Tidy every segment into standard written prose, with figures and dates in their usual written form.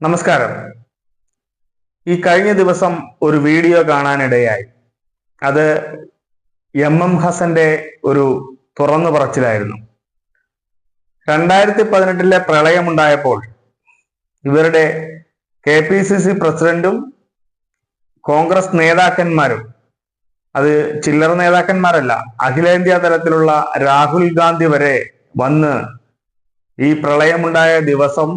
നമസ്കാരം. ഈ കഴിഞ്ഞ ദിവസം ഒരു വീഡിയോ കാണാനിടയായി. അത് എം ഹസന്റെ ഒരു തുറന്നു പറച്ചിലായിരുന്നു. 2018 പ്രളയമുണ്ടായപ്പോൾ ഇവരുടെ KPCC പ്രസിഡന്റും കോൺഗ്രസ് നേതാക്കന്മാരും, അത് ചില്ലറ നേതാക്കന്മാരല്ല, അഖിലേന്ത്യാ തലത്തിലുള്ള രാഹുൽ ഗാന്ധി വരെ വന്ന് ഈ പ്രളയമുണ്ടായ ദിവസം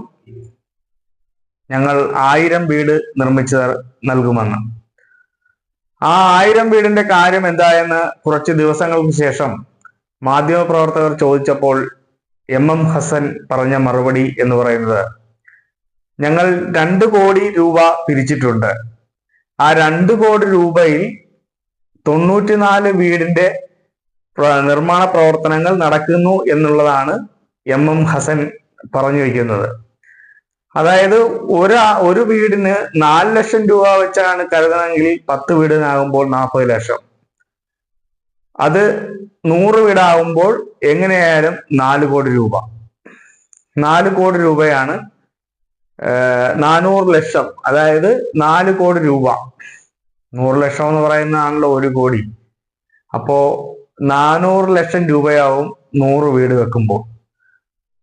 ഞങ്ങൾ 1000 വീട് നിർമ്മിച്ച് നൽകുമെന്ന്. ആ 1000 വീടിന്റെ കാര്യം എന്തായെന്ന് കുറച്ച് ദിവസങ്ങൾക്ക് ശേഷം മാധ്യമപ്രവർത്തകർ ചോദിച്ചപ്പോൾ എം ഹസൻ പറഞ്ഞ മറുപടി എന്ന് പറയുന്നത്, ഞങ്ങൾ 2 കോടി രൂപ പിരിച്ചിട്ടുണ്ട്. ആ 2 കോടി രൂപയിൽ 94 വീടിന്റെ നിർമ്മാണ പ്രവർത്തനങ്ങൾ നടക്കുന്നു എന്നുള്ളതാണ് എം ഹസൻ പറഞ്ഞു വയ്ക്കുന്നത്. അതായത് ഒരു വീടിന് 4 ലക്ഷം രൂപ വെച്ചാണ് കരുതണമെങ്കിൽ 10 വീടിനാകുമ്പോൾ 40 ലക്ഷം. അത് 100 വീടാകുമ്പോൾ എങ്ങനെയായാലും 4 കോടി രൂപ. 4 കോടി രൂപയാണ് 400 ലക്ഷം. അതായത് 4 കോടി രൂപ. 100 ലക്ഷം എന്ന് പറയുന്നതാണല്ലോ 1 കോടി. അപ്പോ 400 ലക്ഷം രൂപയാവും 100 വീട് വെക്കുമ്പോൾ.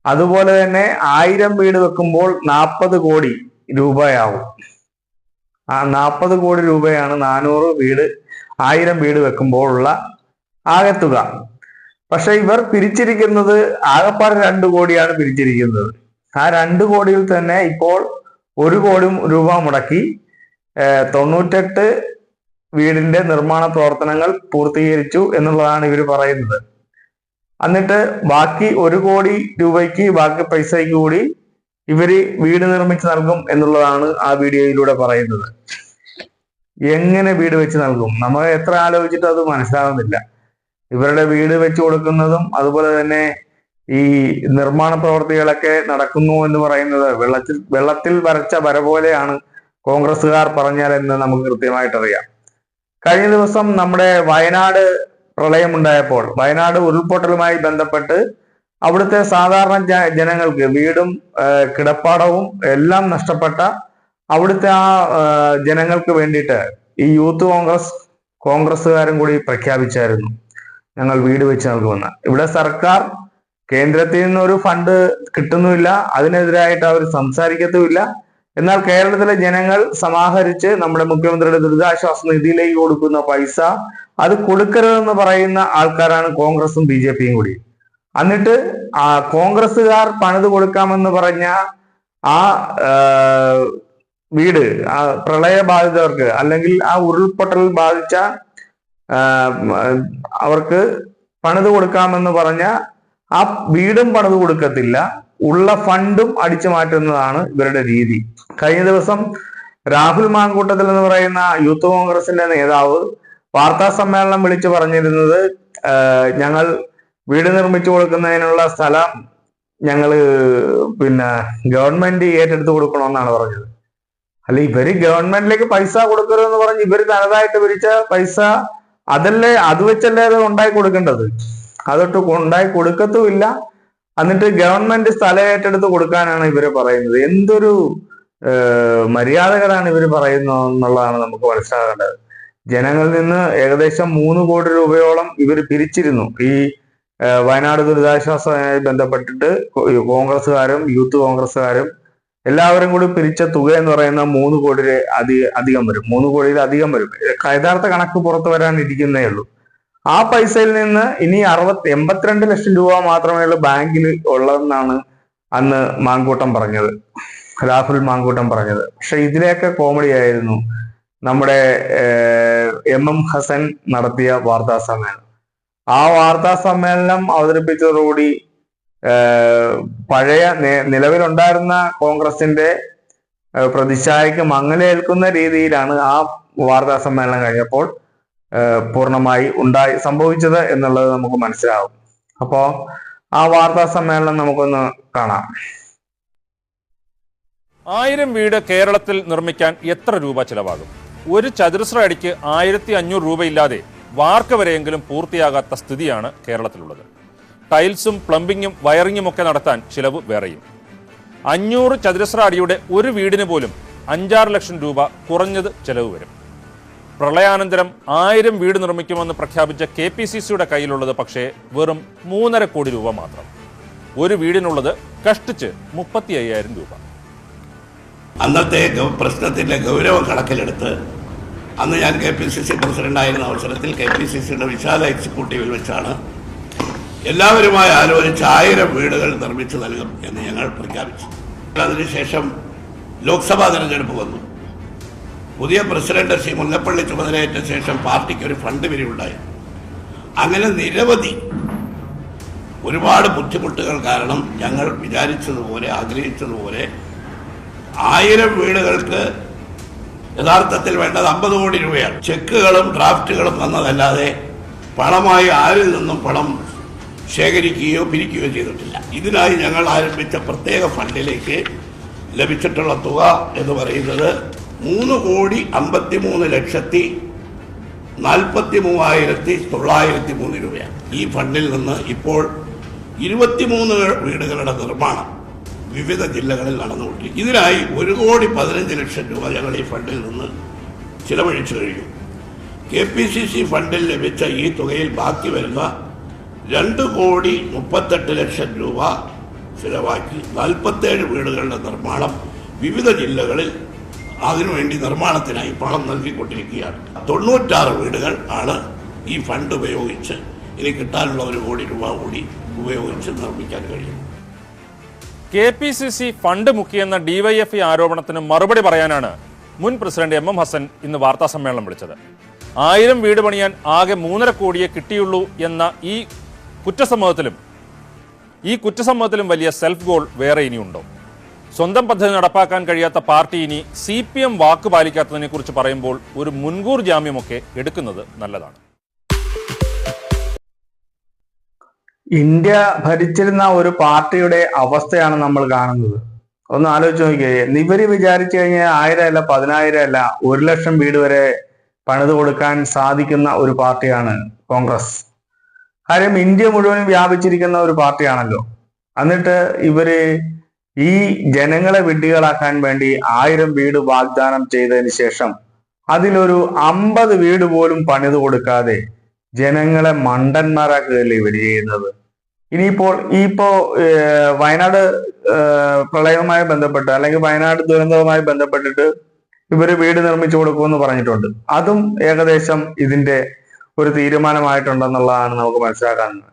അതുപോലെ തന്നെ 1000 വീട് വെക്കുമ്പോൾ 40 കോടി രൂപയാവും. ആ 40 കോടി രൂപയാണ് 400 വീട് 1000 വീട് വെക്കുമ്പോഴുള്ള ആകെത്തുക. പക്ഷെ ഇവർ പിരിച്ചിരിക്കുന്നത് ആകെപ്പാടെ 2 കോടിയാണ് പിരിച്ചിരിക്കുന്നത്. ആ 2 കോടിയിൽ തന്നെ ഇപ്പോൾ 1 കോടി രൂപ മുടക്കി 98 വീടിന്റെ നിർമ്മാണ പ്രവർത്തനങ്ങൾ പൂർത്തീകരിച്ചു എന്നുള്ളതാണ് ഇവർ പറയുന്നത്. എന്നിട്ട് ബാക്കി 1 കോടി രൂപയ്ക്ക്, ബാക്കി പൈസയ്ക്ക് കൂടി ഇവര് വീട് നിർമ്മിച്ച് നൽകും എന്നുള്ളതാണ് ആ വീഡിയോയിലൂടെ പറയുന്നത്. എങ്ങനെ വീട് വെച്ച് നൽകും? നമ്മൾ എത്ര ആലോചിച്ചിട്ട് അത് മനസ്സിലാവുന്നില്ല. ഇവരുടെ വീട് വെച്ച് കൊടുക്കുന്നതും അതുപോലെ തന്നെ ഈ നിർമ്മാണ പ്രവർത്തികളൊക്കെ നടക്കുന്നു എന്ന് പറയുന്നത് വെള്ളത്തിൽ വരച്ച വര പോലെയാണ് കോൺഗ്രസ്സുകാർ പറഞ്ഞാലെന്ന് നമുക്ക് കൃത്യമായിട്ടറിയാം. കഴിഞ്ഞ ദിവസം നമ്മുടെ വയനാട് പ്രളയമുണ്ടായപ്പോൾ, വയനാട് ഉരുൾപൊട്ടലുമായി ബന്ധപ്പെട്ട് അവിടുത്തെ സാധാരണ ജനങ്ങൾക്ക് വീടും കിടപ്പാടവും എല്ലാം നഷ്ടപ്പെട്ട അവിടുത്തെ ആ ജനങ്ങൾക്ക് വേണ്ടിയിട്ട് ഈ യൂത്ത് കോൺഗ്രസ്സുകാരും കൂടി പ്രഖ്യാപിച്ചായിരുന്നു, ഞങ്ങൾ വീട് വെച്ച് നൽകുമെന്ന്. ഇവിടെ സർക്കാർ കേന്ദ്രത്തിൽ നിന്നൊരു ഫണ്ട് കിട്ടുന്നുമില്ല, അതിനെതിരായിട്ട് അവർ സംസാരിക്കത്തുമില്ല. എന്നാൽ കേരളത്തിലെ ജനങ്ങൾ സമാഹരിച്ച് നമ്മുടെ മുഖ്യമന്ത്രിയുടെ ദുരിതാശ്വാസ നിധിയിലേക്ക് കൊടുക്കുന്ന പൈസ അത് കൊടുക്കരുതെന്ന് പറയുന്ന ആൾക്കാരാണ് കോൺഗ്രസും BJPയും കൂടി. എന്നിട്ട് ആ കോൺഗ്രസ്സുകാർ പണിത് കൊടുക്കാമെന്ന് പറഞ്ഞ ആ വീട് ആ പ്രളയബാധിതർക്ക്, അല്ലെങ്കിൽ ആ ഉരുൾപൊട്ടൽ ബാധിച്ച അവർക്ക് പണിത് കൊടുക്കാമെന്ന് പറഞ്ഞ ആ വീടും പണിത് കൊടുക്കത്തില്ല, ഉള്ള ഫണ്ടും അടിച്ചു മാറ്റുന്നതാണ് ഇവരുടെ രീതി. കഴിഞ്ഞ ദിവസം രാഹുൽ മാങ്കൂട്ടത്തിൽ എന്ന് പറയുന്ന യൂത്ത് കോൺഗ്രസിന്റെ നേതാവ് വാർത്താ സമ്മേളനം വിളിച്ചു പറഞ്ഞിരുന്നത്, ഞങ്ങൾ വീട് നിർമ്മിച്ചു കൊടുക്കുന്നതിനുള്ള സ്ഥലം ഞങ്ങള് ഗവൺമെന്റ് ഏറ്റെടുത്ത് കൊടുക്കണമെന്നാണ് പറഞ്ഞത്. അല്ല, ഇവര് ഗവൺമെന്റിലേക്ക് പൈസ കൊടുക്കരുതെന്ന് പറഞ്ഞ് ഇവര് തനതായിട്ട് പിരിച്ച പൈസ അത് വെച്ചല്ലേ അത് ഉണ്ടായി കൊടുക്കേണ്ടത്. അതൊട്ട് ഉണ്ടായി കൊടുക്കത്തുമില്ല. എന്നിട്ട് ഗവൺമെന്റ് സ്ഥലം ഏറ്റെടുത്ത് കൊടുക്കാനാണ് ഇവര് പറയുന്നത്. എന്തൊരു മര്യാദകളാണ് ഇവര് പറയുന്നത് എന്നുള്ളതാണ് നമുക്ക് മനസ്സിലാകേണ്ടത്. ജനങ്ങളിൽ നിന്ന് ഏകദേശം 3 കോടി രൂപയോളം ഇവർ പിരിച്ചിരുന്നു. ഈ വയനാട് ദുരിതാശ്വാസവുമായി ബന്ധപ്പെട്ടിട്ട് കോൺഗ്രസ്സുകാരും യൂത്ത് കോൺഗ്രസ്സുകാരും എല്ലാവരും കൂടി പിരിച്ച തുക എന്ന് പറയുന്ന 3 കോടി അധികം വരും. 3 കോടിയിൽ അധികം വരും. യഥാർത്ഥ കണക്ക് പുറത്തു വരാനിരിക്കുന്നേ ഉള്ളൂ. ആ പൈസയിൽ നിന്ന് ഇനി 82 ലക്ഷം രൂപ മാത്രമേ ഉള്ളൂ ബാങ്കിൽ ഉള്ളതെന്നാണ് അന്ന് രാഹുൽ മാങ്കൂട്ടം പറഞ്ഞത്. പക്ഷെ ഇതിലേക്ക് കോമഡി ആയിരുന്നു നമ്മുടെ എം ഹസൻ നടത്തിയ വാർത്താ സമ്മേളനം. ആ വാർത്താ സമ്മേളനം അവതരിപ്പിച്ചതോടുകൂടി പഴയ നിലവിലുണ്ടായിരുന്ന കോൺഗ്രസിന്റെ പ്രതിച്ഛായക്ക് മങ്ങലേൽക്കുന്ന രീതിയിലാണ് ആ വാർത്താ സമ്മേളനം കഴിഞ്ഞപ്പോൾ പൂർണ്ണമായി സംഭവിച്ചത് എന്നുള്ളത് നമുക്ക് മനസ്സിലാവും. അപ്പോ ആ വാർത്താ സമ്മേളനം നമുക്കൊന്ന് കാണാം. 1000 വീട് കേരളത്തിൽ നിർമ്മിക്കാൻ എത്ര രൂപ ചിലവാകും? ഒരു ചതുരശ്ര അടിക്ക് 1500 രൂപയില്ലാതെ വാർക്ക വരെയെങ്കിലും പൂർത്തിയാകാത്ത സ്ഥിതിയാണ് കേരളത്തിലുള്ളത്. ടൈൽസും പ്ലംബിങ്ങും വയറിങ്ങും ഒക്കെ നടത്താൻ ചിലവ് വേറെയും. 500 ചതുരശ്ര അടിയുടെ ഒരു വീടിന് പോലും 5-6 ലക്ഷം രൂപ കുറഞ്ഞത് ചെലവ് വരും. പ്രളയാനന്തരം 1000 വീട് നിർമ്മിക്കുമെന്ന് പ്രഖ്യാപിച്ച KPCCയുടെ കയ്യിലുള്ളത് പക്ഷേ വെറും 3.5 കോടി രൂപ മാത്രം. ഒരു വീടിനുള്ളത് കഷ്ടിച്ച് 35,000 രൂപ. അന്നത്തെ പ്രശ്നത്തിന്റെ ഗൗരവം കണക്കിലെടുത്ത് അന്ന് ഞാൻ KPCC പ്രസിഡന്റായിരുന്ന അവസരത്തിൽ KPCCയുടെ വിശാല എക്സിക്യൂട്ടീവിൽ വെച്ചാണ് എല്ലാവരുമായി ആലോചിച്ച് 1000 വീടുകൾ നിർമ്മിച്ചു നൽകും എന്ന് ഞങ്ങൾ പ്രഖ്യാപിച്ചു. അതിനുശേഷം ലോക്സഭാ തെരഞ്ഞെടുപ്പ് വന്നു. പുതിയ പ്രസിഡന്റ് ശ്രീ മുല്ലപ്പള്ളി ചുമതലയേറ്റ ശേഷം പാർട്ടിക്ക് ഒരു ഫണ്ട് പിരിവുണ്ടായി. അങ്ങനെ നിരവധി ഒരുപാട് ബുദ്ധിമുട്ടുകൾ കാരണം ഞങ്ങൾ വിചാരിച്ചതുപോലെ ആഗ്രഹിച്ചതുപോലെ 1000 വീടുകൾക്ക് യഥാർത്ഥത്തിൽ വേണ്ടത് 50 കോടി രൂപയാണ്. ചെക്കുകളും ഡ്രാഫ്റ്റുകളും തന്നതല്ലാതെ പണമായി ആരിൽ നിന്നും പണം ശേഖരിക്കുകയോ പിരിക്കുകയോ ചെയ്തിട്ടില്ല. ഇതിനായി ഞങ്ങൾ ആരംഭിച്ച പ്രത്യേക ഫണ്ടിലേക്ക് ലഭിച്ചിട്ടുള്ള തുക എന്ന് പറയുന്നത് 3,53,43,903 രൂപയാണ്. ഈ ഫണ്ടിൽ നിന്ന് ഇപ്പോൾ 23 വീടുകളുടെ നിർമ്മാണം വിവിധ ജില്ലകളിൽ നടന്നുകൊണ്ടിരിക്കും. ഇതിനായി 1,15 ലക്ഷം രൂപ ഞങ്ങൾ ഈ ഫണ്ടിൽ നിന്ന് ചിലവഴിച്ചു കഴിഞ്ഞു. KPCC ഫണ്ടിൽ ലഭിച്ച ഈ തുകയിൽ ബാക്കി വരുന്ന 2,38 ലക്ഷം രൂപ ചിലവാക്കി 47 വീടുകളുടെ നിർമ്മാണം വിവിധ ജില്ലകളിൽ അതിനുവേണ്ടി നിർമ്മാണത്തിനായി പണം നൽകിക്കൊണ്ടിരിക്കുകയാണ്. 96 വീടുകൾ ആണ് ഈ ഫണ്ട് ഉപയോഗിച്ച് ഇനി കിട്ടാനുള്ള 1 കോടി രൂപ കൂടി ഉപയോഗിച്ച് നിർമ്മിക്കാൻ കഴിയും. KPCC ഫണ്ട് മുക്കിയെന്ന DYFI ആരോപണത്തിന് മറുപടി പറയാനാണ് മുൻ പ്രസിഡന്റ് MM ഹസൻ ഇന്ന് വാർത്താ സമ്മേളനം വിളിച്ചത്. 1000 വീട് പണിയാൻ ആകെ 3.5 കോടിയെ കിട്ടിയുള്ളൂ എന്ന ഈ കുറ്റസമ്മതത്തിലും വലിയ സെൽഫ് ഗോൾ വേറെ ഇനിയുണ്ടോ? സ്വന്തം പദ്ധതി നടപ്പാക്കാൻ കഴിയാത്ത പാർട്ടി ഇനി CPM വാക്ക് പാലിക്കാത്തതിനെ കുറിച്ച് പറയുമ്പോൾ ഒരു മുൻകൂർ ജാമ്യമൊക്കെ എടുക്കുന്നത് നല്ലതാണ്. ഇന്ത്യ ഭരിച്ചിരുന്ന ഒരു പാർട്ടിയുടെ അവസ്ഥയാണ് നമ്മൾ കാണുന്നത്. ഒന്ന് ആലോചിച്ച് നോക്കിയേ. ഇവര് വിചാരിച്ചു കഴിഞ്ഞാൽ 1000 അല്ല, 10,000 അല്ല, 1 ലക്ഷം വീട് വരെ പണിത് കൊടുക്കാൻ സാധിക്കുന്ന ഒരു പാർട്ടിയാണ് കോൺഗ്രസ്. കാര്യം ഇന്ത്യ മുഴുവനും വ്യാപിച്ചിരിക്കുന്ന ഒരു പാർട്ടിയാണല്ലോ. എന്നിട്ട് ഇവര് ഈ ജനങ്ങളെ വിഡ്ഢികളാക്കാൻ വേണ്ടി 1000 വീട് വാഗ്ദാനം ചെയ്തതിന് ശേഷം അതിലൊരു 50 വീട് പോലും പണിത് കൊടുക്കാതെ ജനങ്ങളെ മണ്ടന്മാരാക്കുകയല്ലേ ഇവർ ചെയ്യുന്നത്. ഇനിയിപ്പോ വയനാട് പ്രളയവുമായി ബന്ധപ്പെട്ട് അല്ലെങ്കിൽ വയനാട് ദുരന്തവുമായി ബന്ധപ്പെട്ടിട്ട് ഇവര് വീട് നിർമ്മിച്ചു കൊടുക്കുമെന്ന് പറഞ്ഞിട്ടുണ്ട്. അതും ഏകദേശം ഇതിന്റെ ഒരു തീരുമാനമായിട്ടുണ്ടെന്നുള്ളതാണ് നമുക്ക് മനസ്സിലാക്കാവുന്നത്.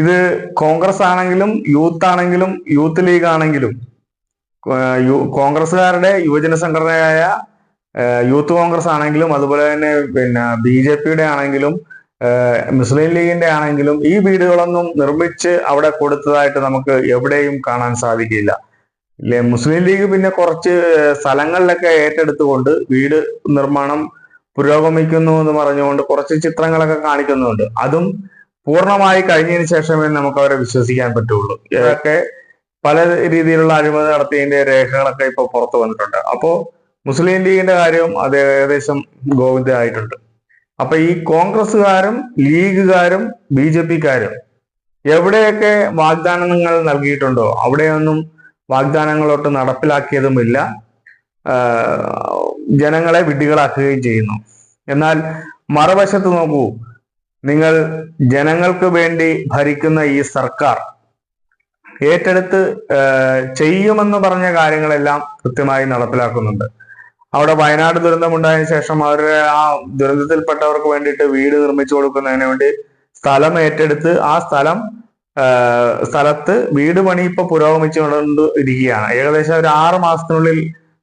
ഇത് കോൺഗ്രസ് ആണെങ്കിലും യൂത്ത് ആണെങ്കിലും യൂത്ത് ലീഗ് ആണെങ്കിലും കോൺഗ്രസ്സുകാരുടെ യുവജന സംഘടനയായ യൂത്ത് കോൺഗ്രസ് ആണെങ്കിലും അതുപോലെ തന്നെ BJPയുടെ ആണെങ്കിലും മുസ്ലിം ലീഗിന്റെ ആണെങ്കിലും ഈ വീടുകളൊന്നും നിർമ്മിച്ച് അവിടെ കൊടുത്തതായിട്ട് നമുക്ക് എവിടെയും കാണാൻ സാധിക്കില്ല. മുസ്ലിം ലീഗ് പിന്നെ കുറച്ച് സ്ഥലങ്ങളിലൊക്കെ ഏറ്റെടുത്തുകൊണ്ട് വീട് നിർമ്മാണം പുരോഗമിക്കുന്നു എന്ന് പറഞ്ഞുകൊണ്ട് കുറച്ച് ചിത്രങ്ങളൊക്കെ കാണിക്കുന്നുണ്ട്. അതും പൂർണ്ണമായി കഴിഞ്ഞതിന് ശേഷമേ നമുക്ക് അവരെ വിശ്വസിക്കാൻ പറ്റുള്ളൂ. ഇതൊക്കെ പല രീതിയിലുള്ള അഴിമതി നടത്തിയതിന്റെ രേഖകളൊക്കെ ഇപ്പൊ പുറത്തു വന്നിട്ടുണ്ട്. അപ്പോ മുസ്ലിം ലീഗിന്റെ കാര്യവും അത് ഏകദേശം ഗോവിന്ദമായിട്ടുണ്ട്. അപ്പൊ ഈ കോൺഗ്രസ്സുകാരും ലീഗുകാരും BJPക്കാരും എവിടെയൊക്കെ വാഗ്ദാനങ്ങൾ നൽകിയിട്ടുണ്ടോ അവിടെയൊന്നും വാഗ്ദാനങ്ങളൊട്ട് നടപ്പിലാക്കിയതുമില്ല. ജനങ്ങളെ വിഡ്ഢികളാക്കുകയും ചെയ്യുന്നു. എന്നാൽ മറുവശത്ത് നോക്കൂ, നിങ്ങൾ ജനങ്ങൾക്ക് വേണ്ടി ഭരിക്കുന്ന ഈ സർക്കാർ ഏറ്റെടുത്ത് ചെയ്യുമെന്ന് പറഞ്ഞ കാര്യങ്ങളെല്ലാം കൃത്യമായി നടപ്പിലാക്കുന്നുണ്ട്. അവിടെ വയനാട് ദുരന്തമുണ്ടായതിനു ശേഷം അവരുടെ ആ ദുരന്തത്തിൽപ്പെട്ടവർക്ക് വേണ്ടിയിട്ട് വീട് നിർമ്മിച്ചു കൊടുക്കുന്നതിന് വേണ്ടി സ്ഥലം ഏറ്റെടുത്ത് ആ സ്ഥലത്ത് വീട് പണി ഇപ്പൊ പുരോഗമിച്ചുകൊണ്ട് ഇരിക്കുകയാണ്. ഏകദേശം ഒരു 6 മാസത്തിനുള്ളിൽ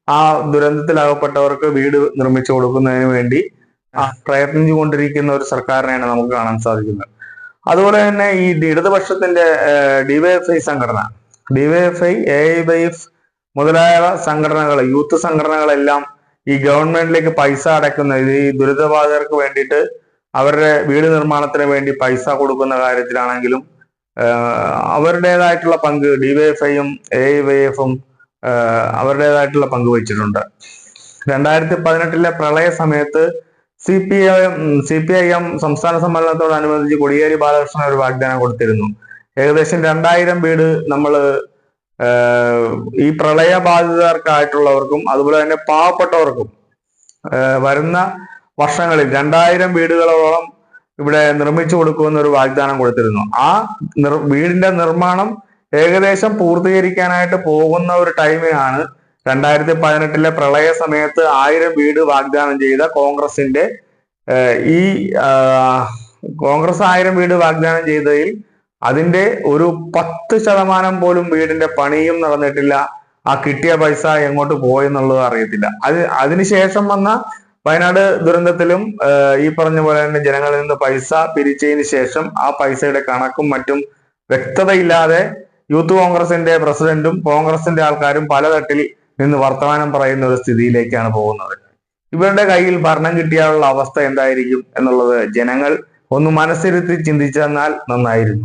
ആ ദുരന്തത്തിലകപ്പെട്ടവർക്ക് വീട് നിർമ്മിച്ചു കൊടുക്കുന്നതിന് വേണ്ടി പ്രയത്നിച്ചുകൊണ്ടിരിക്കുന്ന ഒരു സർക്കാരിനെയാണ് നമുക്ക് കാണാൻ സാധിക്കുന്നത്. അതുപോലെ തന്നെ ഈ ഇടതുപക്ഷത്തിന്റെ DYFI സംഘടന, DYFI, AIYF മുതലായ സംഘടനകൾ, യൂത്ത് സംഘടനകളെല്ലാം ഈ ഗവൺമെന്റിലേക്ക് പൈസ അടയ്ക്കുന്ന ഈ ദുരിതബാധിതർക്ക് വേണ്ടിയിട്ട് അവരുടെ വീട് നിർമ്മാണത്തിന് വേണ്ടി പൈസ കൊടുക്കുന്ന കാര്യത്തിലാണെങ്കിലും അവരുടേതായിട്ടുള്ള പങ്ക് DYFIയും AIYFും അവരുടേതായിട്ടുള്ള പങ്ക് വഹിച്ചിട്ടുണ്ട്. 2018 പ്രളയ സമയത്ത് CPIM സംസ്ഥാന സമ്മേളനത്തോടനുബന്ധിച്ച് കോടിയേരി ബാലകൃഷ്ണൻ ഒരു വാഗ്ദാനം കൊടുത്തിരുന്നു. ഏകദേശം 2000 വീട് നമ്മൾ ഈ പ്രളയബാധിതർക്കായിട്ടുള്ളവർക്കും അതുപോലെ തന്നെ പാവപ്പെട്ടവർക്കും വരുന്ന വർഷങ്ങളിൽ 2000 വീടുകളോളം ഇവിടെ നിർമ്മിച്ചു കൊടുക്കുമെന്ന് ഒരു വാഗ്ദാനം കൊടുത്തിരുന്നു. ആ വീടിന്റെ നിർമ്മാണം ഏകദേശം പൂർത്തീകരിക്കാനായിട്ട് പോകുന്ന ഒരു ടൈമിനാണ് 2018 പ്രളയ സമയത്ത് 1000 വീട് വാഗ്ദാനം ചെയ്ത കോൺഗ്രസിന്റെ കോൺഗ്രസ് 1000 വീട് വാഗ്ദാനം ചെയ്തതിൽ അതിന്റെ ഒരു 10% പോലും വീടിന്റെ പണിയും നടന്നിട്ടില്ല. ആ കിട്ടിയ പൈസ എങ്ങോട്ട് പോയെന്നുള്ളത് അറിയത്തില്ല. അതിനുശേഷം വന്ന വയനാട് ദുരന്തത്തിലും ഈ പറഞ്ഞ പോലെ തന്നെ ജനങ്ങളിൽ നിന്ന് പൈസ പിരിച്ചതിന് ശേഷം ആ പൈസയുടെ കണക്കും മറ്റും വ്യക്തതയില്ലാതെ യൂത്ത് കോൺഗ്രസിന്റെ പ്രസിഡന്റും കോൺഗ്രസിന്റെ ആൾക്കാരും പലതട്ടിൽ നിന്ന് വർത്തമാനം പറയുന്ന ഒരു സ്ഥിതിയിലേക്കാണ് പോകുന്നത്. ഇവരുടെ കയ്യിൽ ഭരണം കിട്ടിയാലുള്ള അവസ്ഥ എന്തായിരിക്കും എന്നുള്ളത് ജനങ്ങൾ ഒന്ന് മനസ്സിരുത്തി ചിന്തിച്ചെന്നാൽ നന്നായിരുന്നു.